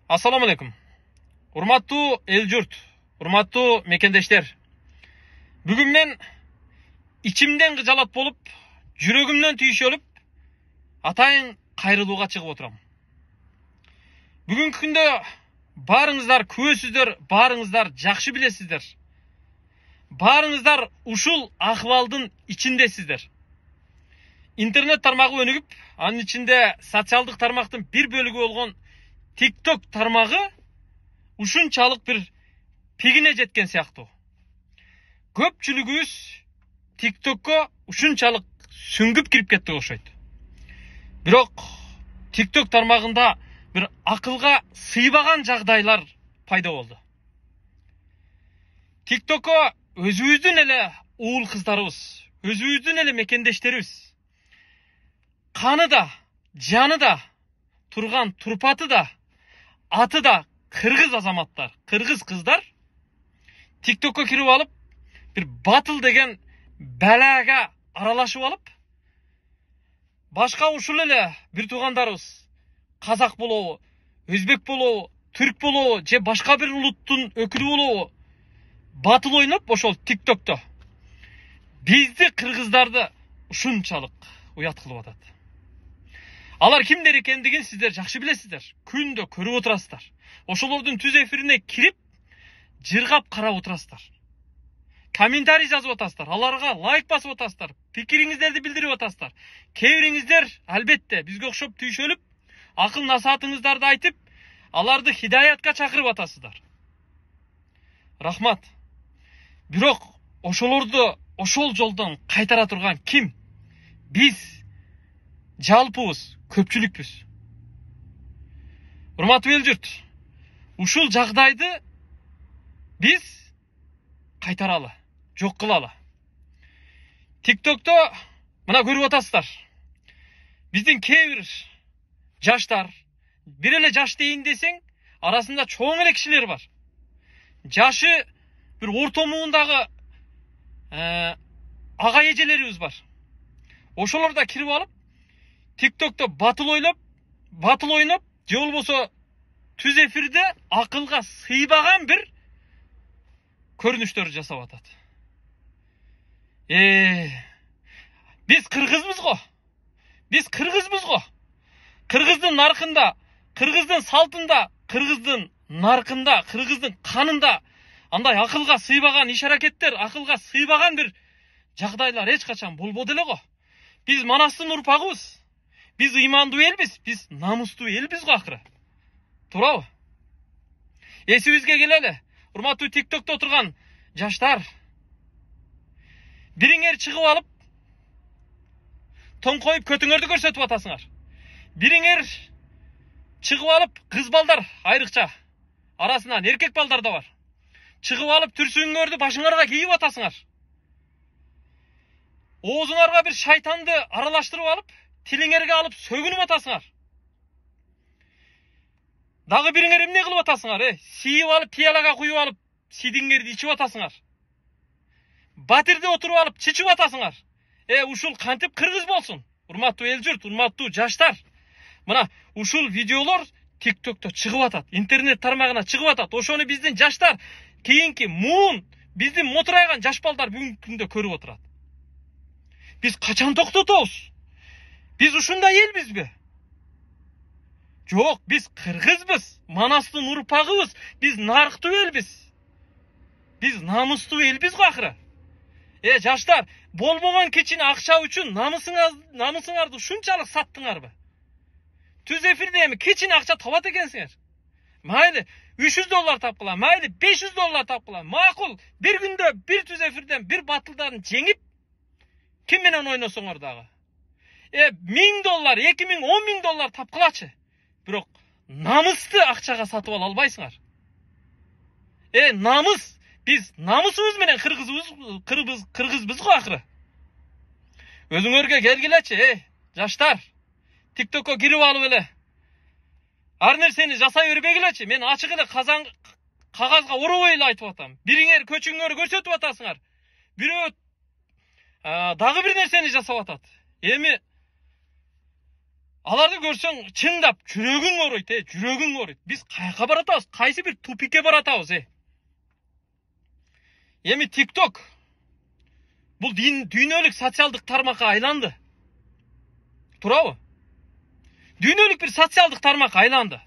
Assalamu alaikum. Урматтуу эл журт, урматтуу мекендештер. Бүгүн мен ичимден кыжалат болуп, жүрөгүмдөн түйшөлүп, атайын кайрылууга чыгып отурам. Бүгүнкү күндө баарыңыздар күбөсүздөр, баарыңыздар жакшы билесиздер. Баарыңыздар ушул акыбалдын ичиндесиздер. Интернет тармагы өнүгүп, анын ичинде социалдык тармактын бир бөлүгү болгон TikTok тармагы ушунчалык бир пигине жеткен сыяктуу. Көпчүлүгүбүз TikTokко ушунчалык сүңгүп кирип кеттик окшойт. Бирок TikTok тармагында бир акылга сыйбаган жагдайлар пайда болду. TikTokко өзүбүздүн эле уул кыздарыбыз, өзүбүздүн эле мекендештерибиз, каны да, жаны да, турган турпаты да, аты да кыргыз азаматтар, кыргыз кыздар TikTokко кирип алып, бир батыл деген балага аралашып алып, башка ушул эле бир туугандарыбыз, казак болобу, өзбек болобу, түрк болобу, же башка бир улуттун өкүлү болобу, батыл ойноп ошол TikTokто бизди кыргыздарды ушунчалык уят кылып атат. Алар кимдер экендигин сиздер жакшы билесиздер. Күндө көрүп отурасыздар. Ошолордун түз эфирине кирип, жыргап карап отурасыздар. Комментарий жазып атасыздар, аларга лайк басып атасыздар, пикириңиздерди билдирип атасыздар. Кээ бириңиздер албетте бизге окшоп түйшөлүп, акыл насаатыңыздарды айтып, аларды хидаятка чакырып атасыздар. Рахмат. Бирок ошолорду ошол жолдон кайтара турган ким? Биз жалпыбыз, көпчүлүкпүз. Урматтуу эл журт, ушул жагдайды биз кайтаралы, жок кылалы. TikTokто мына көрүп атасыздар. Биздин кээ бир жаштар, бир эле жаш дейин десең, арасында чоң эле кишилер бар. Жашы бир орто муундагы ага эжелерибиз бар. Ошолор да кирип алып, TikTokто батыл ойноп, же болбосо түз эфирде акылга сыйбаган бир көрүнүштөр жасап атат. Биз кыргызбыз го. Биз кыргызбыз го. Кыргыздын наркында, кыргыздын салтында, кыргыздын наркында, кыргыздын канында андай акылга сыйбаган иш-аракеттер, акылга сыйбаган бир жагдайлар эч качан болбоду эле го. Биз Манастын урпагыбыз. Биз ыймандуу элбиз, биз намустуу элбиз го акыры. Туурабы? Эсибизге келели. Урматтуу TikTokто отурган жаштар. Бириңер чыгып алып, тоң коюп көтүңөрдү көрсөтүп атасыңар. Бириңер чыгып алып, кыз балдар айрыкча, арасынан эркек балдар да бар. Чыгып алып, түрсүңөрдү башыңарга кийип атасыңар. Оозуңарга бир шайтанды аралаштырып алып, тилиңерге алып сөгүнүп атасыңар. Дагы бириңер эмне кылып атасыңар, Сийип алып, пиялага куюп алып, сидиңерди ичип атасыңар. Батирде отуруп алып, чычып атасыңар. Ушул кантип кыргыз болсун? Урматтуу эл журт, урматтуу жаштар. Мына ушул видеолор TikTokто чыгып атат, интернет тармагына чыгып атат. Ошону биздин жаштар, кийинки муун, биздин мотурайган жаш балдар бүгүнкү күндө көрүп отурат. Биз качан токтотобуз? Биз ушундай элбизби? Жок, биз кыргызбыз, Манастын урпагыбыз, биз нарктуу элбиз. Биз намустуу элбиз го акыры. Жаштар, болбогон кичине акча үчүн намысыңарды ушунчалык саттыңарбы? Түз эфирде эми кичине акча табат экенсиңер. Майли $300 тапкыла, майли $500 тапкыла. Макул, бир күндө бир түз эфирден бир батылдарын жеңип, ким менен ойносоңор дагы. $1000, $2000, $10,000 тапкылачы. Бирок намысты акчага сатып ала албайсыңар. Намыс, биз намысыбыз менен кыргызбыз го акыры. Өзүңөргө келгилечи, жаштар. TikTokко кирип алып эле ар нерсени жасай бербегилечи. Мен ачык эле кагазга оробой эле айтып атам. Бириңер көчүңөрдү көрсөтүп атасыңар. Бирөө дагы бир нерсени жасап атат. Эми Аларды көрсөң, чындап жүрөгүң ооруйт, жүрөгүң ооруйт. Биз каяка баратабыз? Кайсы бир тупикке баратабыз, Эми TikTok бул дүйнөлүк социалдык тармакка айланды. Туурабы? Дүйнөлүк бир социалдык тармакка айланды.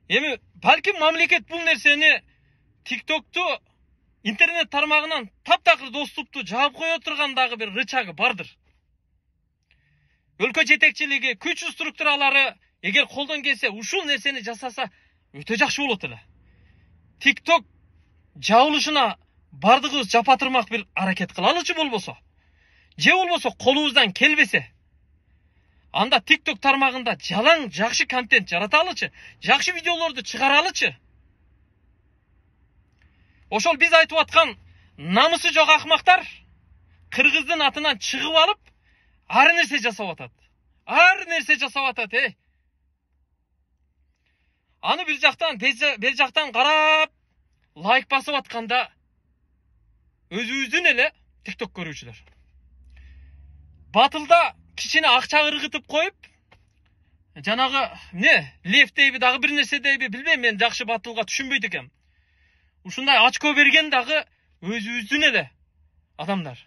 Эми балким мамлекет бул нерсени TikTok'tu интернет тармагынан таптакыр доступту жаап кое турган дагы бир рычагы бардыр. Өлкө жетекчилиги, күч структуралары эгер колдон келсе, ушул нерсени жасаса өтө жакшы болот эле. TikTok жабылышына бардыгыбыз жапатырмак бир аракет кылалычы болбосо, же болбосо колубуздан келбесе, анда TikTok тармагында жалаң жакшы контент жараталычы, жакшы видеолорду чыгаралычы. Ошол биз айтып аткан намысы жок акмактар кыргыздын атынан чыгып алып, ар нерсе жасап атат. Ар нерсе жасап атат, Аны бир жактан карап, лайк басып атканда өзүбүздүн эле TikTok көрүүчүлөр. Батылда кичине акча ыргытып коюп, жанагы лев дейби, дагы бир нерсе дейби, билбейм, мен жакшы батылга түшүнбөйт экем. Ушундай очко берген дагы өзүбүздүн эле адамдар.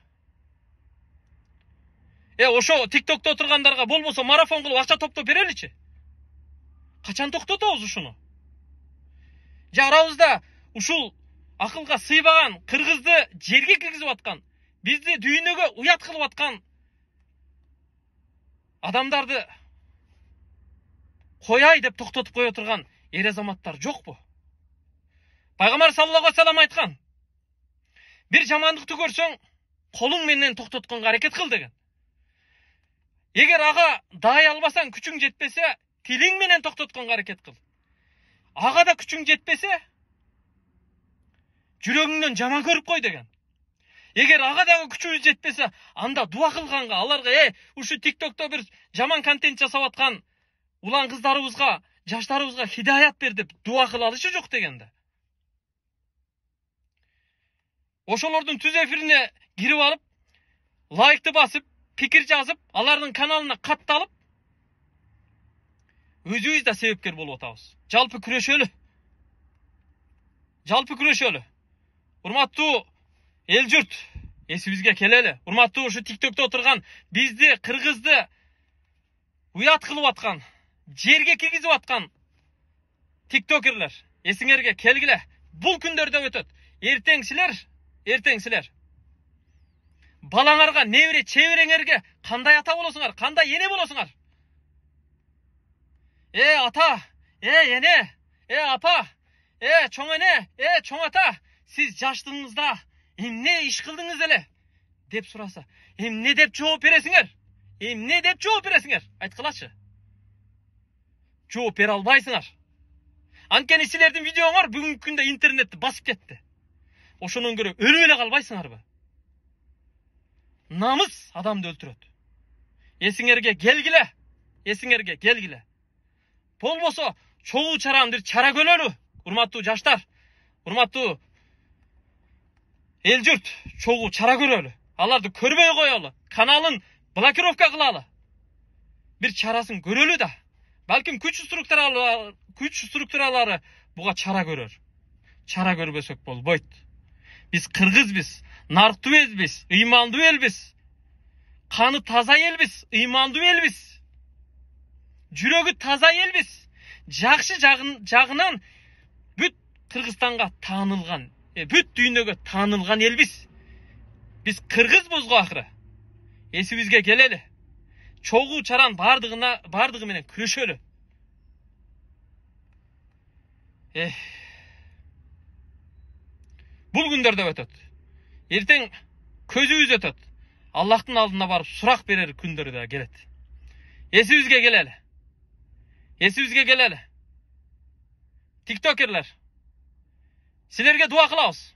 Ошо TikTok'то отургандарга болбосо марафон кылып акча топтоп береличи. Качан токтотобуз ушуну? Же арабызда ушул акылга сыйбаган, кыргызды жерге киргизип аткан, бизди дүйнөгө уят кылып аткан адамдарды кояй деп токтотуп кое турган эр азаматтар жокпу? Пайгамбар саллаллаху алейхи вассалам айткан: бир жамандыкты көрсөң, колуң менен токтотконго аракет кыл деген. Эгер ага дай албасаң, күчүң жетпесе, тилиң менен токтотконго аракет кыл. Ага да күчүң жетпесе, жүрөгүңдөн жаман көрүп кой деген. Эгер ага дагы күчүңүз жетпесе, анда дуа кылганга, аларга ушу TikTok'то бир жаман контент жасап аткан улан кыздарыбызга, жаштарыбызга хидаят бер деп дуа кылалычы жок дегенде. Ошолордун түз эфирине кирип алып, лайкты басып, пикир жазып, алардын каналына катталып, өзүбүз да себепкер болуп атабыз. Жалпы күрөшөлү. Урматтуу эл журт, эсибизге келели. Урматтуу ушу TikTok'то отурган, бизди, кыргызды уят кылып аткан, жерге киргизип аткан тиктокерлер, эсиңерге келгиле. Бул күндөрдө өтөт. Эртең силер балаңарга, небере чебереңерге кандай ата болосуңар, кандай эне болосуңар? Ата, эне, апа, чоң эне, чоң ата, сиз жаштыгыңызда эмне иш кылдыңыз эле деп сураса, эмне деп жооп бересиңер? Айткылачы. Жооп бере албайсыңар. Анткени силердин видеоңор бүгүнкү күндө интернетти басып кетти. Ошонун көрө өлүп эле калбайсыңарбы? Намыс адамды өлтүрөт. Эсиңерге келгиле. Болбосо чогуу чаран бир чара көрөлү. Урматтуу жаштар, урматтуу эл журт, чогуу чара көрөлү. Аларды көрбөй коелу. Каналын блокировка кылалы. Бир чарасын көрөлү да. Балким күч структуралары буга чара көрөр. Чара көрбөсөк болбойт. Биз кыргызбыз, нарктуу элбиз, ыймандуу элбиз. Каны таза элбиз, ыймандуу элбиз. Жүрөгү таза элбиз. Жакшы жагынан бүт Кыргызстанга таанылган, бүт дүйнөгө таанылган элбиз. Биз кыргызбызго акыры. Эсибизге келели. Чогуу чаран бардыгы менен күрөшөлү. Бул күндөрдө өтөт. Эртең көзүбүз өтөт. Аллахтын алдына барып сурак берер күндөр да келет. Эсибизге келели. TikTokерлер, силерге дуа кылабыз.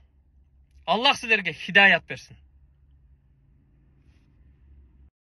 Аллах силерге хидаят берсин.